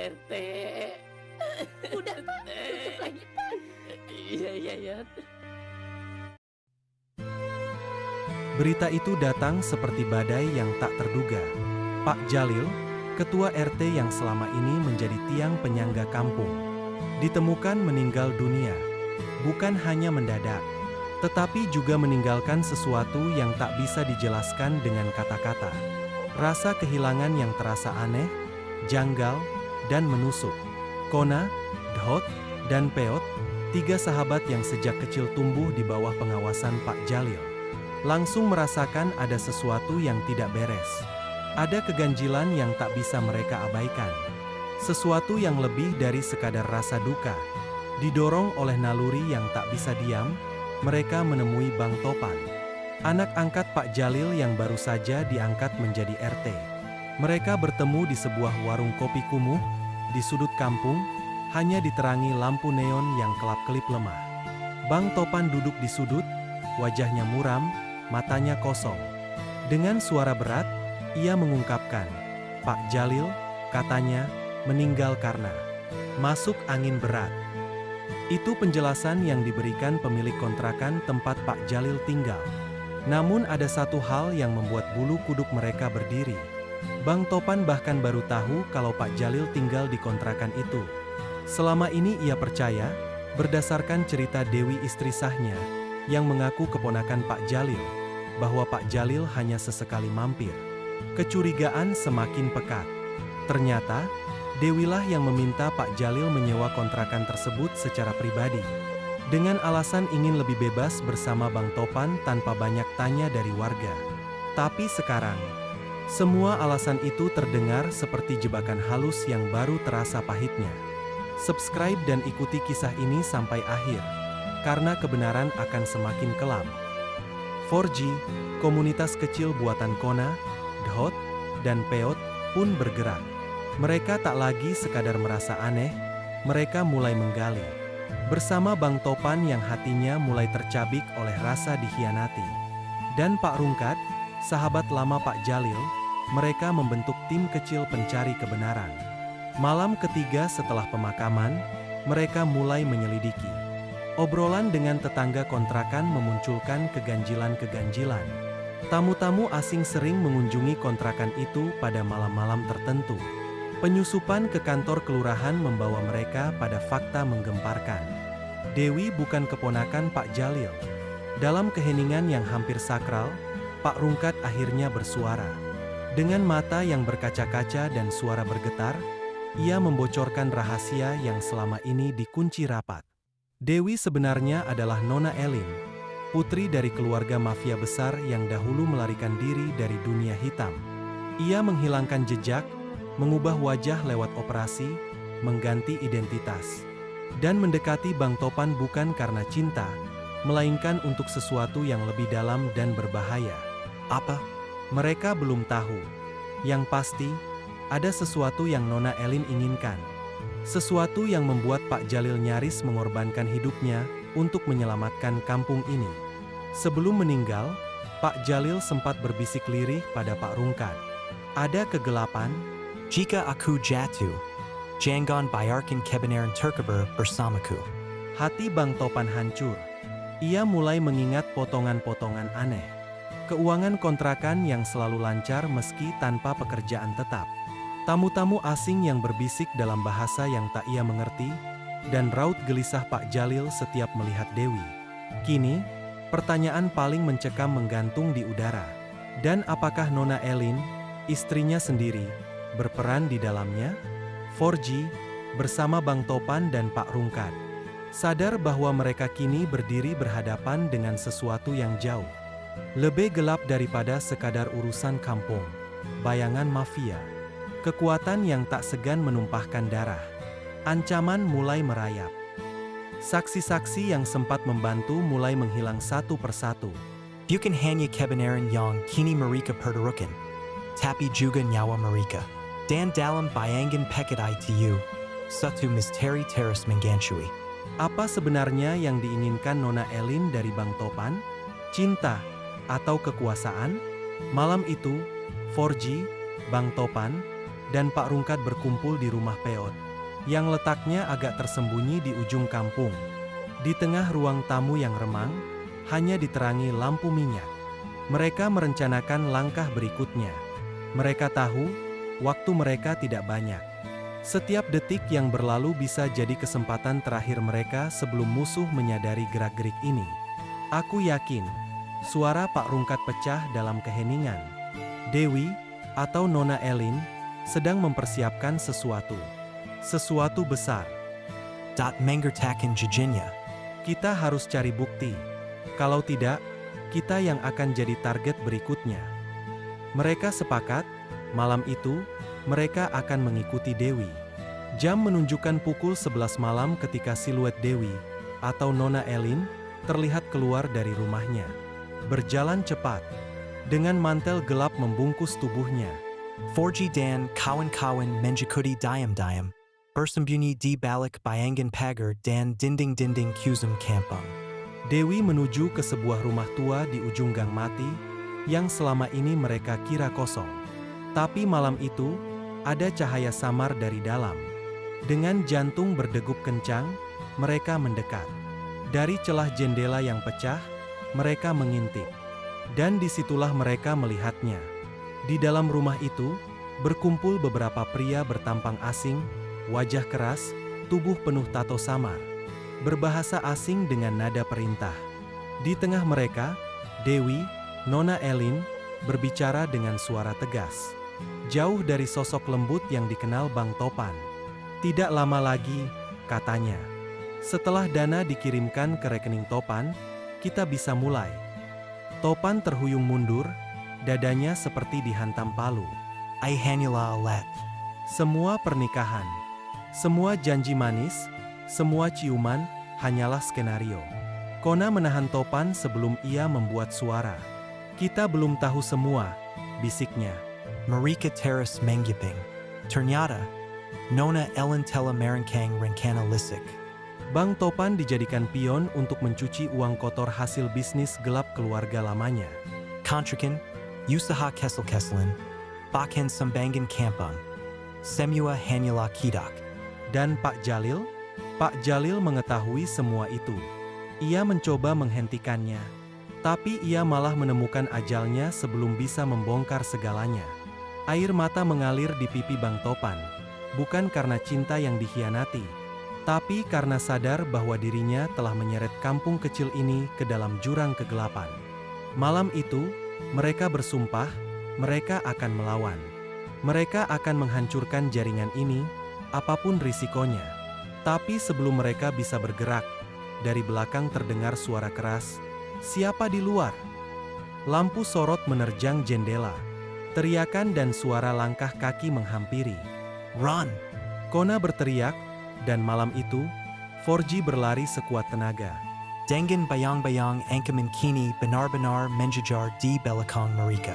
RT. Udah Pak, tutup lagi Pak. Iya. Berita itu datang seperti badai yang tak terduga. Pak Jalil, ketua RT yang selama ini menjadi tiang penyangga kampung, ditemukan meninggal dunia. Bukan hanya mendadak, tetapi juga meninggalkan sesuatu yang tak bisa dijelaskan dengan kata-kata. Rasa kehilangan yang terasa aneh, janggal, dan menusuk. Kona, Dhot, dan Peot, tiga sahabat yang sejak kecil tumbuh di bawah pengawasan Pak Jalil, langsung merasakan ada sesuatu yang tidak beres. Ada keganjilan yang tak bisa mereka abaikan. Sesuatu yang lebih dari sekadar rasa duka. Didorong oleh naluri yang tak bisa diam, mereka menemui Bang Topan, anak angkat Pak Jalil yang baru saja diangkat menjadi RT. Mereka bertemu di sebuah warung kopi kumuh, di sudut kampung, hanya diterangi lampu neon yang kelap-kelip lemah. Bang Topan duduk di sudut, wajahnya muram, matanya kosong. Dengan suara berat, ia mengungkapkan, "Pak Jalil," katanya, "meninggal karena masuk angin berat." Itu penjelasan yang diberikan pemilik kontrakan tempat Pak Jalil tinggal. Namun ada satu hal yang membuat bulu kuduk mereka berdiri. Bang Topan bahkan baru tahu kalau Pak Jalil tinggal di kontrakan itu. Selama ini ia percaya, berdasarkan cerita Dewi istri sahnya, yang mengaku keponakan Pak Jalil, bahwa Pak Jalil hanya sesekali mampir. Kecurigaan semakin pekat. Ternyata, Dewilah yang meminta Pak Jalil menyewa kontrakan tersebut secara pribadi, dengan alasan ingin lebih bebas bersama Bang Topan tanpa banyak tanya dari warga. Tapi sekarang, semua alasan itu terdengar seperti jebakan halus yang baru terasa pahitnya. Subscribe dan ikuti kisah ini sampai akhir, karena kebenaran akan semakin kelam. 4G, komunitas kecil buatan Kona, Dhot, dan Peot, pun bergerak. Mereka tak lagi sekadar merasa aneh, mereka mulai menggali. Bersama Bang Topan yang hatinya mulai tercabik oleh rasa dikhianati. Dan Pak Rungkat, sahabat lama Pak Jalil, mereka membentuk tim kecil pencari kebenaran. Malam ketiga setelah pemakaman, mereka mulai menyelidiki. Obrolan dengan tetangga kontrakan memunculkan keganjilan-keganjilan. Tamu-tamu asing sering mengunjungi kontrakan itu pada malam-malam tertentu. Penyusupan ke kantor kelurahan membawa mereka pada fakta menggemparkan. Dewi bukan keponakan Pak Jalil. Dalam keheningan yang hampir sakral, Pak Rungkat akhirnya bersuara. Dengan mata yang berkaca-kaca dan suara bergetar, ia membocorkan rahasia yang selama ini dikunci rapat. Dewi sebenarnya adalah Nona Elin, putri dari keluarga mafia besar yang dahulu melarikan diri dari dunia hitam. Ia menghilangkan jejak, mengubah wajah lewat operasi, mengganti identitas, dan mendekati Bang Topan bukan karena cinta, melainkan untuk sesuatu yang lebih dalam dan berbahaya. Apa? Mereka belum tahu. Yang pasti, ada sesuatu yang Nona Elin inginkan. Sesuatu yang membuat Pak Jalil nyaris mengorbankan hidupnya untuk menyelamatkan kampung ini. Sebelum meninggal, Pak Jalil sempat berbisik lirih pada Pak Rungkat. Ada kegelapan. Jika aku jatuh, jangan biarkan kebenaran terkubur bersamaku. Hati Bang Topan hancur. Ia mulai mengingat potongan-potongan aneh. Keuangan kontrakan yang selalu lancar meski tanpa pekerjaan tetap. Tamu-tamu asing yang berbisik dalam bahasa yang tak ia mengerti, dan raut gelisah Pak Jalil setiap melihat Dewi. Kini, pertanyaan paling mencekam menggantung di udara. Dan apakah Nona Elin, istrinya sendiri, berperan di dalamnya? 4G, bersama Bang Topan dan Pak Rungkat, sadar bahwa mereka kini berdiri berhadapan dengan sesuatu yang jauh lebih gelap daripada sekadar urusan kampung. Bayangan mafia. Kekuatan yang tak segan menumpahkan darah. Ancaman mulai merayap. Saksi-saksi yang sempat membantu mulai menghilang satu persatu. Bukan hanya kebenaran yang kini mereka pertaruhkan, tapi juga nyawa mereka. Dan dalam bayangan pekat itu, satu misteri terus menggantui. Apa sebenarnya yang diinginkan Nona Elin dari Bang Topan? Cinta atau kekuasaan? Malam itu, 4G, Bang Topan, dan Pak Rungkat berkumpul di rumah Peot, yang letaknya agak tersembunyi di ujung kampung. Di tengah ruang tamu yang remang, hanya diterangi lampu minyak. Mereka merencanakan langkah berikutnya. Mereka tahu, waktu mereka tidak banyak. Setiap detik yang berlalu bisa jadi kesempatan terakhir mereka sebelum musuh menyadari gerak-gerik ini. Aku yakin, suara Pak Rungkat pecah dalam keheningan. Dewi, atau Nona Elin, sedang mempersiapkan sesuatu. Sesuatu besar. Menggertakan Jejinya. Kita harus cari bukti. Kalau tidak, kita yang akan jadi target berikutnya. Mereka sepakat, malam itu, mereka akan mengikuti Dewi. Jam menunjukkan pukul 11 malam ketika siluet Dewi, atau Nona Elin, terlihat keluar dari rumahnya. Berjalan cepat, dengan mantel gelap membungkus tubuhnya. Forji dan kawan-kawan menjikuti diam-diam. Bersembunyi di balik bayangan pagar dan dinding-dinding kusum kampung. Dewi menuju ke sebuah rumah tua di ujung gang mati, yang selama ini mereka kira kosong. Tapi malam itu, ada cahaya samar dari dalam. Dengan jantung berdegup kencang, mereka mendekat. Dari celah jendela yang pecah, mereka mengintip. Dan disitulah mereka melihatnya. Di dalam rumah itu, berkumpul beberapa pria bertampang asing, wajah keras, tubuh penuh tato samar. Berbahasa asing dengan nada perintah. Di tengah mereka, Dewi, Nona Elin, berbicara dengan suara tegas. Jauh dari sosok lembut yang dikenal Bang Topan. Tidak lama lagi, katanya. Setelah dana dikirimkan ke rekening Topan, kita bisa mulai. Topan terhuyung mundur, dadanya seperti dihantam palu. I hanyalah alat. Semua pernikahan, semua janji manis, semua ciuman, hanyalah skenario. Kona menahan Topan sebelum ia membuat suara. Kita belum tahu semua, bisiknya. Marika teras menggiping. Ternyata, Nona Elin telah merancang rencana lisik. Bang Topan dijadikan pion untuk mencuci uang kotor hasil bisnis gelap keluarga lamanya. Kontrakan, usaha kesel-keselan, bahkan sambangan kampung. Semua hanyalah kidak. Dan Pak Jalil? Pak Jalil mengetahui semua itu. Ia mencoba menghentikannya. Tapi ia malah menemukan ajalnya sebelum bisa membongkar segalanya. Air mata mengalir di pipi Bang Topan. Bukan karena cinta yang dikhianati, tapi karena sadar bahwa dirinya telah menyeret kampung kecil ini ke dalam jurang kegelapan. Malam itu, mereka bersumpah, mereka akan melawan. Mereka akan menghancurkan jaringan ini, apapun risikonya. Tapi sebelum mereka bisa bergerak, dari belakang terdengar suara keras, "Siapa di luar?" Lampu sorot menerjang jendela. Teriakan dan suara langkah kaki menghampiri. Run! Kona berteriak, dan malam itu, Forji berlari sekuat tenaga. Dengan bayang-bayang angkaman kini benar-benar menjajar di belakang mereka.